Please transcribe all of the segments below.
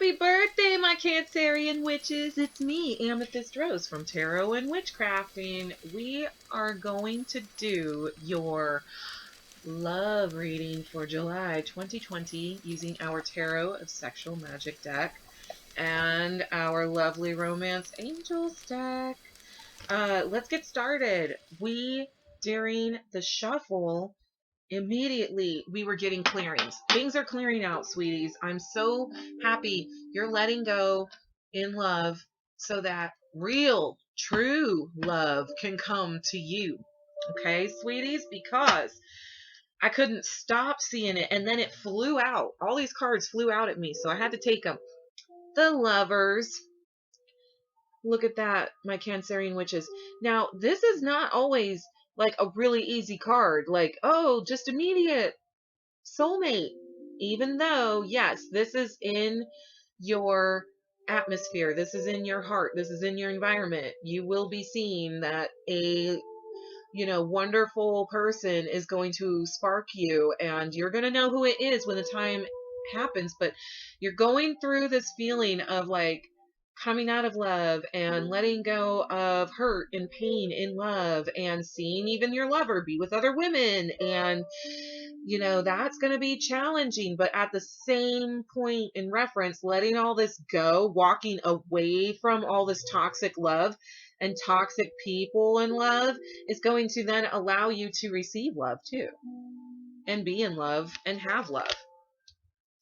Happy birthday, my Cancerian witches. It's me, Amethyst Rose from Tarot and Witchcrafting. We are going to do your love reading for July 2020 using our Tarot of Sexual Magic deck and our lovely Romance Angels deck. Let's get started. During the shuffle, immediately we were getting clearings. Things are clearing out, sweeties. I'm so happy you're letting go in love so that real, true love can come to you. Okay, sweeties? Because I couldn't stop seeing it, and then it flew out. All these cards flew out at me, so I had to take them. The Lovers. Look at that, my Cancerian witches. Now, this is not always like a really easy card. Like, oh, just immediate soulmate. Even though, yes, this is in your atmosphere. This is in your heart. This is in your environment. You will be seeing that a wonderful person is going to spark you, and you're going to know who it is when the time happens. But you're going through this feeling of like coming out of love and letting go of hurt and pain in love, and seeing even your lover be with other women, and that's going to be challenging. But at the same point in reference, letting all this go, walking away from all this toxic love and toxic people in love, is going to then allow you to receive love too, and be in love and have love.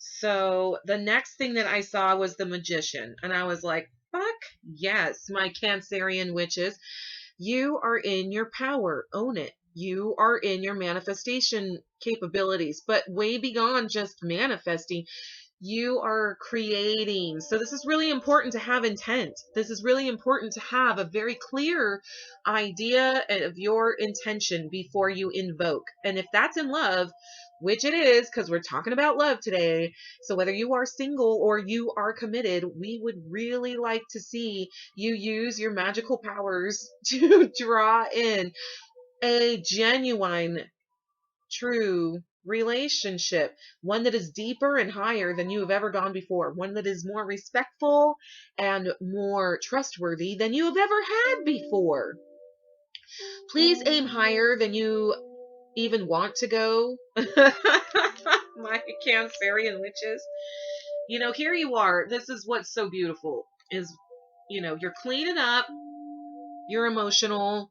So the next thing that I saw was the Magician, and I was like, fuck yes, my Cancerian witches, you are in your power. Own it. You are in your manifestation capabilities, but way beyond just manifesting. You are creating. So this is really important to have intent. This is really important to have a very clear idea of your intention before you invoke. And if that's in love, which it is, because we're talking about love today. So whether you are single or you are committed, we would really like to see you use your magical powers to draw in a genuine, true relationship, one that is deeper and higher than you have ever gone before, one that is more respectful and more trustworthy than you have ever had before. Please aim higher than you even want to go. My Cancerian witches. Here you are. This is what's so beautiful is, you're cleaning up your emotional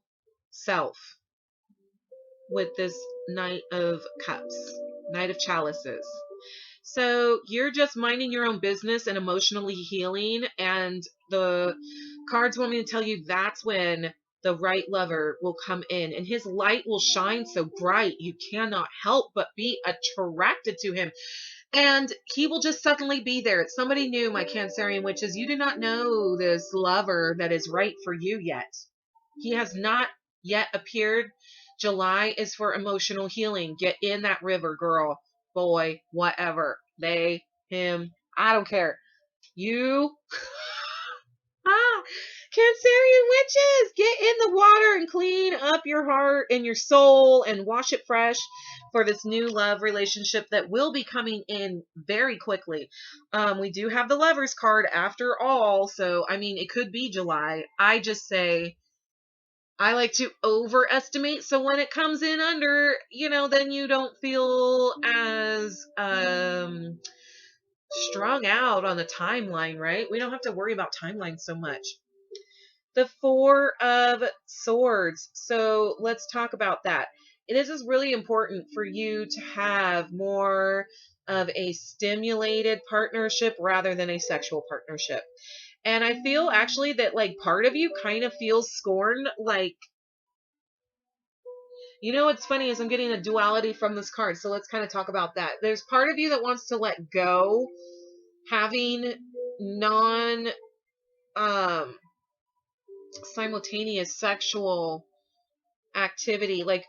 self with this Knight of Cups, Knight of Chalices. So you're just minding your own business and emotionally healing, and the cards want me to tell you that's when the right lover will come in, and his light will shine so bright you cannot help but be attracted to him. And he will just suddenly be there. It's somebody new, my Cancerian witches. You do not know this lover that is right for you yet. He has not yet appeared. July is for emotional healing. Get in that river, girl, boy, whatever. They, him, I don't care. You, Cancerian witches, get in the water and clean up your heart and your soul and wash it fresh for this new love relationship that will be coming in very quickly. We do have the Lovers card after all, so I mean, it could be July. I just say I like to overestimate, so when it comes in under, then you don't feel as strung out on the timeline, right? We don't have to worry about timeline so much. The Four of Swords. So let's talk about that. This is really important for you to have more of a stimulated partnership rather than a sexual partnership. And I feel actually that like part of you kind of feels scorned. Like, what's funny is I'm getting a duality from this card. So let's kind of talk about that. There's part of you that wants to let go, having simultaneous sexual activity. Like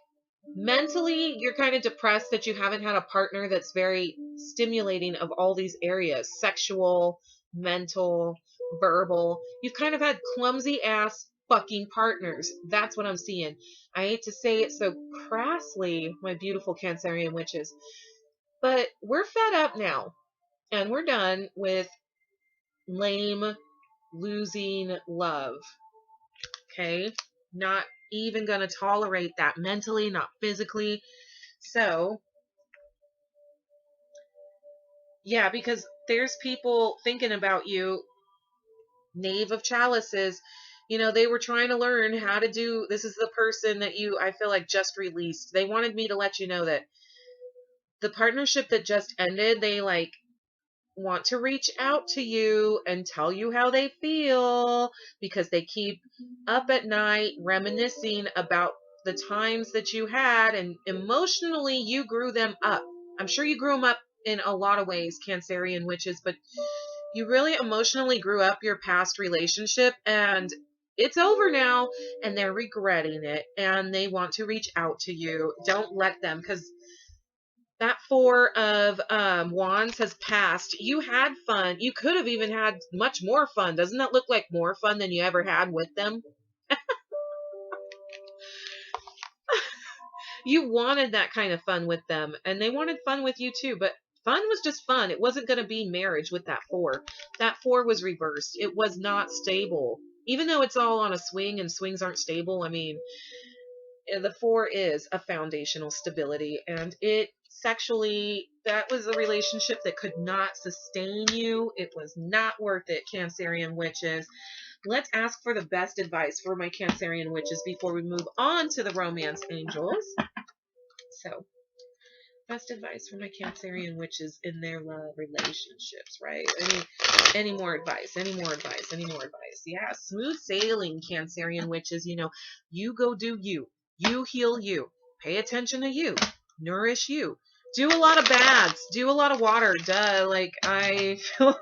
mentally, you're kind of depressed that you haven't had a partner that's very stimulating of all these areas: sexual, mental, verbal. You've kind of had clumsy ass fucking partners. That's what I'm seeing. I hate to say it so crassly, my beautiful Cancerian witches, but we're fed up now, and we're done with lame, losing love. Okay? Not even going to tolerate that mentally, not physically. So, yeah, because there's people thinking about you, Knave of Chalices. They were trying to learn how to do, this is the person that I feel like just released. They wanted me to let you know that the partnership that just ended, they like want to reach out to you and tell you how they feel because they keep up at night reminiscing about the times that you had, and emotionally you grew them up. I'm sure you grew them up in a lot of ways, Cancerian witches, but you really emotionally grew up your past relationship, and it's over now, and they're regretting it, and they want to reach out to you. Don't let them, because that Four of Wands has passed. You had fun. You could have even had much more fun. Doesn't that look like more fun than you ever had with them? You wanted that kind of fun with them, and they wanted fun with you too, but fun was just fun. It wasn't going to be marriage with that Four. That Four was reversed. It was not stable. Even though it's all on a swing and swings aren't stable, I mean, the Four is a foundational stability, and it sexually, that was a relationship that could not sustain you. It was not worth it, Cancerian witches. Let's ask for the best advice for my Cancerian witches before we move on to the romance angels. So, best advice for my Cancerian witches in their love relationships, right? Any more advice? Any more advice? Any more advice? Yeah, smooth sailing, Cancerian witches. You go do you. You heal you. Pay attention to you. Nourish you. Do a lot of baths. Do a lot of water. Duh. Like, I feel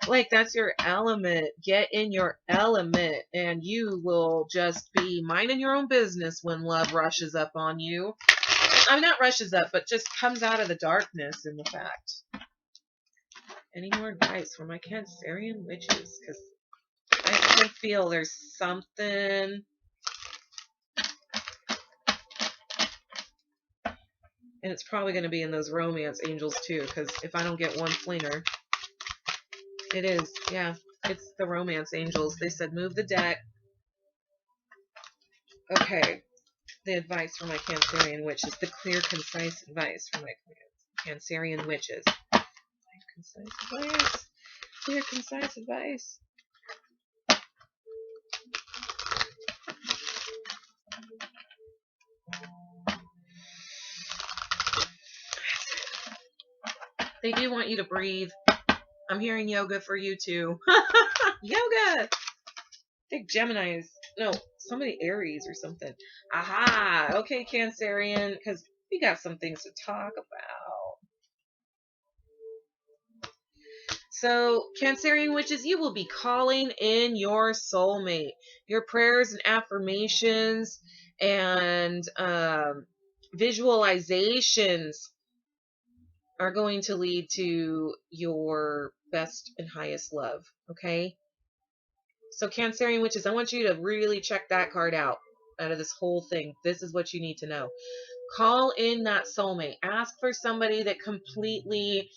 like that's your element. Get in your element, and you will just be minding your own business when love rushes up on you. I'm not rushes up, but just comes out of the darkness in the fact. Any more advice for my Cancerian witches? Because I can feel there's something. And it's probably going to be in those romance angels too, because if I don't get one flinger, it is. Yeah, it's the romance angels. They said move the deck. Okay, the advice for my Cancerian witches. The clear, concise advice for my Cancerian witches. Concise advice. Clear, concise advice. They do want you to breathe. I'm hearing yoga for you too. Yoga! Big Geminis. No, somebody Aries or something. Aha! Okay, Cancerian, because we got some things to talk about. So, Cancerian witches, you will be calling in your soulmate. Your prayers and affirmations and visualizations are going to lead to your best and highest love, okay? So Cancerian witches, I want you to really check that card out of this whole thing. This is what you need to know. Call in that soulmate. Ask for somebody that completely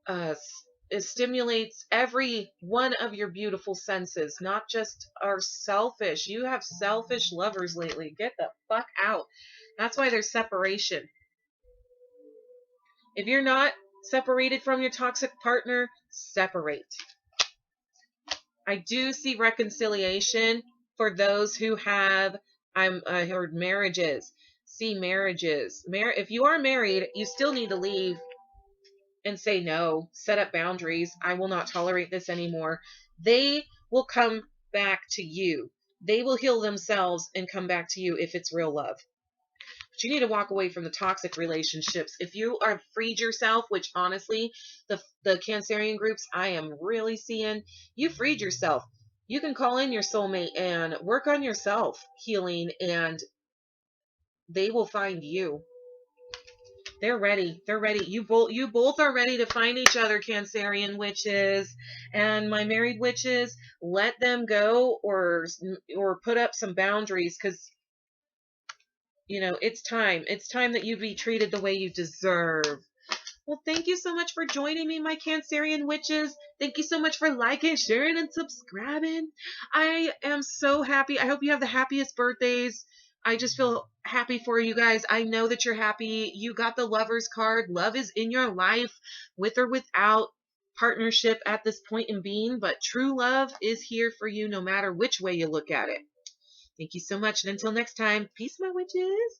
it stimulates every one of your beautiful senses, not just are selfish. You have selfish lovers lately. Get the fuck out. That's why there's separation. If you're not separated from your toxic partner, separate. I do see reconciliation for those who have, I heard marriages. See marriages. If you are married, you still need to leave and say no. Set up boundaries. I will not tolerate this anymore. They will come back to you. They will heal themselves and come back to you if it's real love. But you need to walk away from the toxic relationships. If you are freed yourself, which honestly, the Cancerian groups I am really seeing, you freed yourself. You can call in your soulmate and work on yourself healing, and they will find you. They're ready. They're ready. You both are ready to find each other, Cancerian witches. And my married witches, let them go or put up some boundaries, because it's time. It's time that you be treated the way you deserve. Well, thank you so much for joining me, my Cancerian witches. Thank you so much for liking, sharing, and subscribing. I am so happy. I hope you have the happiest birthdays. I just feel happy for you guys. I know that you're happy. You got the lover's card. Love is in your life, with or without partnership at this point in being, but true love is here for you no matter which way you look at it. Thank you so much. And until next time, peace, my witches.